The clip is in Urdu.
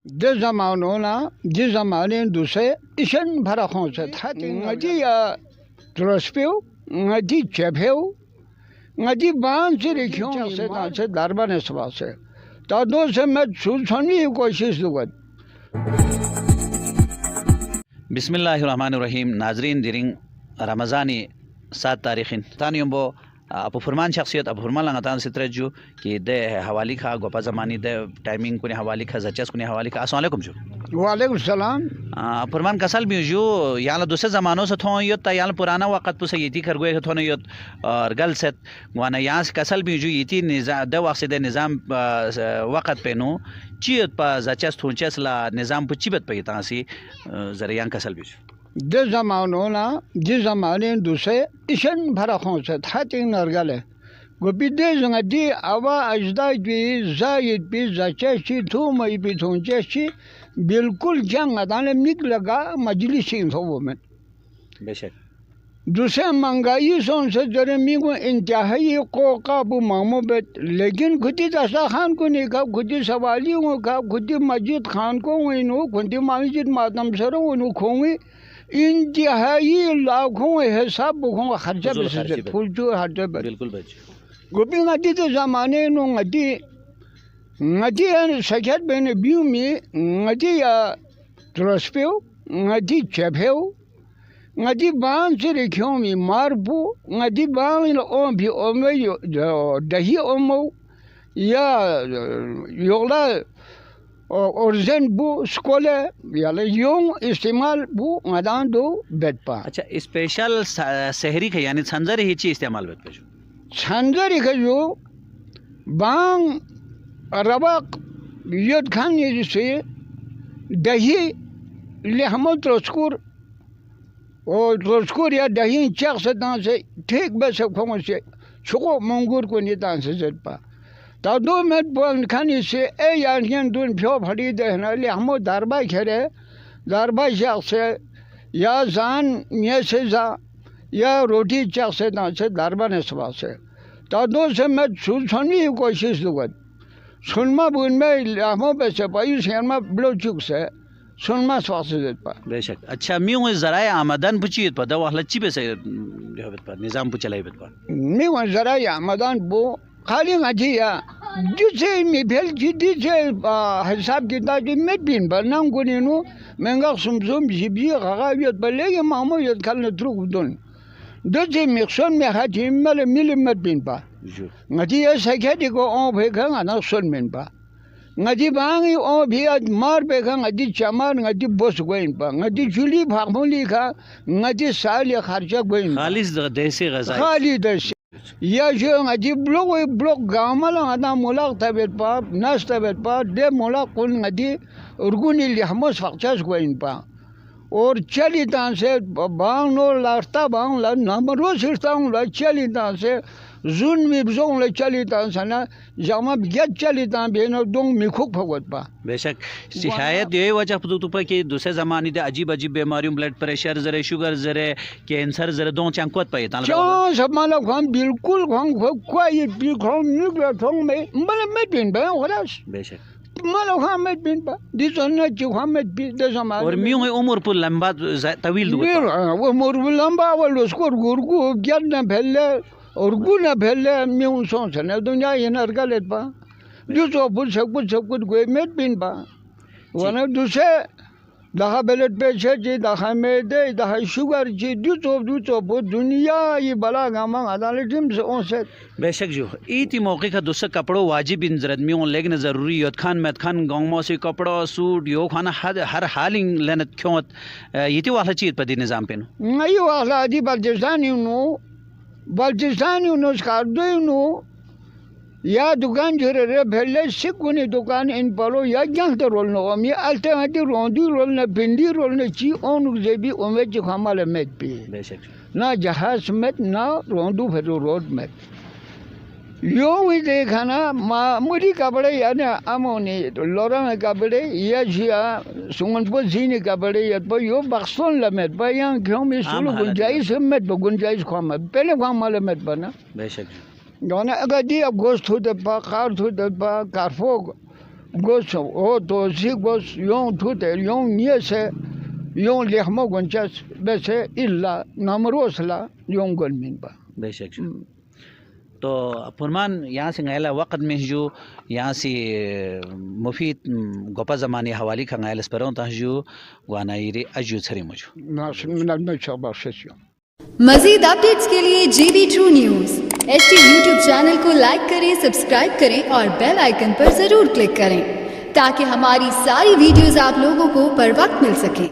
ده زمانونا دي زمانين دوسي إشن فرخون ست حتى نجي ترسبيو نجي تشبهو نجي بان سيري كيون سيدان سيد داربان سباسي تادو سمت سوچنی کوشش دوگد. بسم اللہ الرحمن الرحیم. ناظرین دیرنگ رمضانی 7 تاریخین تان یوم بو اپو فرمان شخصیت اپو فرمان لنگتان سترجو کہ دے حوالی کھا گوپا زمانی دے ٹائمنگ کنے حوالی کھا زچس کنے حوالی کھا. السلام علیکم جو. وعلیکم السلام. فرمان کسل بھی جو یالا دوسرے زمانوں سے تھون یوت تا یالا پرانا وقت پس یتی کھرگوے تھون یوت اور گل ست وانا یہاں سے کسل بھی جو یتی نظام دے وقت دے نظام وقت پینو چیت پا زچس تھونچس لا نظام پا چیبت پا یتانسی ذریعان کسل بھی جو ده زمانونا دي زمانين دوسي إشن فرخون ست حتى نرجله گوبی ده زنگ دی اوا اجدای بی زاید بی زچشی تومی بی تونجشی بالکل جنگ ادانه میگ لگا مجلسی انتخاب من. بشک. دوسرے منگائی سون سے جرے میگو انتہائی قوقا بو مامو بیت لیکن خودی دستا خان کو نہیں کہا خودی سوالی ہوں کہا خودی مجید خان کو ہوئینو خودی مجید ماتم سرو ہوئینو کھوئی انتہائی لاکھوں حساب بکھوں خرچہ بسیدر پھول جو خرچہ بسیدر بالکل بچ گوبی ngati te zamane no ngati sakhat bene biumi ngati ya trospeo ngati chepeo ngati ban sire kyomi marbu ngati ban ila ombi omeyo dahi omo ya yola orzen bu skole yala yong istimal bu ngadan do betpa. اچھا اسپیشل سحری کا یعنی سنزر ہی چیز استعمال بیت پجو سنزری که جو بان رباق یاد خان یه دهی لحمه ترسکور و ترسکور یا دهی چاق ستان سے ٹھیک بس کھوم سے چکو منگور کو نیتان سے زد پا تا دو مت بان خانی سے ای یانگین دون پیو پھڑی دہنا لحمه دربا کھرے دربا چاق سے یا زان میے سے زا یا روٹی چاق ستان سے دربا نسبا سے تا دو سے میں سننی کوشش دوگد سنما بون میں لحمه بس پایی سینما بلو چوک سے سنما سواس زد پا. بے شک. اچھا میوں ذرائع آمدن پچیت پا دو وحلت چی بس بیت پا نظام پا چلائی بیت پا میوں ذرائع آمدن بو خالی نجی یا جسے می پھیل جدی سے حساب کتاب کی مت بین پر نام کنی نو منگا سمسوم جیبی غاویت پر لے مامو یت کھلنے تروک دون دوسری مقصود میں خاطی مل مت بین پا نجی یا سکھیتی کو اون بھیکھا نا سن بین پا نجی بانگی اون بھی مار بھیکھا نجی چمار نجی بوس گوین پا نجی چولی بھاگمولی کھا نجی سالی خرچہ گوین خالص دیسی غذائی خالی دیسی یا جو نجی بلوک گامل انا ملاق تبیت پا ناس تبیت پا دے ملاق کن نجی ارگونی لحموس فقچاس گوین پا اور چلی تان سے بانگ نو لارتا بانگ لا نمرو سرتاؤں لا چلی تان سے زون می بزون لا چلی تان سنا جامع بگت چلی تان بینو دونگ می خوک پھگوت پا. بے شک. شاید یہ وجہ تو پا کہ دوسرے زمانی دے عجیب بیماریوں بلڈ پریشر زرے شوگر زرے کینسر زرے دون چانکوت پا یہ چان سب مالا خوان بالکل خوان کوئی پی خوان نکلا تھونگ میں مالا میں پین با خلاص. بے شک. مالا خوان میں پین با دی سنت چی خوان میں پین دے زمان اور میوں عمر پر لمبا طویل دو عمر پر لمبا والوسکور گرگو گیت نہ پھیلے ارگو نہ پھیلے میوں سون سنے دنیا یہ نرگلت پا جو سو پل سب کچھ گوئے میت پین پا وانا دوسرے دہا بلڈ پریشر چی دہا میدے دہا شوگر چی دو سو پل دنیا یہ بلا گاما ادالے جم سے اون سے. بے شک جو ایتی موقع کا دوسرا کپڑوں واجب ان زرد میوں لیکن ضروری یوت خان میت خان گاؤں موسی کپڑا سوٹ یو خانا ہر حال لنت کھوت یتی والا چیز پا دی نظام پینو نہیں والا دی بلچستانی نو سکاردوی نو یا دکان جھرے رے بھلے سکونی دکان ان پلو یا جانتے رولنا امی آلتے آتی روندی رولنا پندی رولنا چی اونک زیبی امیت چی خامال میت پی نا جہاز میت نا روندو پھر رود میت یوں ہی دیکھا نا معمولی کپڑے یعنی امونی لوران کپڑے یا جیا سنگن پو زینی کپڑے یا پو یو بخصون لمیت پا یہاں کیوں میں سلو گنجائش میت پا گنجائش خواہ میت پہلے خواہ مال میت پا نا. بے شک. گانا اگر دی اب گوشت ہوتے پا کار ہوتے پا کارفوگ گوش او توسی گوش یون توته یون نیسه یون لحمه گنچس بسه الا نامروسلا یون گلمین با بے شک تو فرمان یہاں سے غیلا وقت میں جو یہاں سے مفید گوپا زمانی حوالی کا غیل اسپروں تا جو وانا یری اجو چھری مجو ناس من نشابا سیسیو. مزید اپڈیٹس کے لیے G B True News S T YouTube channel کو لائک کریں، سبسکرائب کریں اور بیل آئیکن پر ضرور کلک کریں تاکہ ہماری ساری ویڈیوز آپ لوگوں کو پر وقت مل سکیں.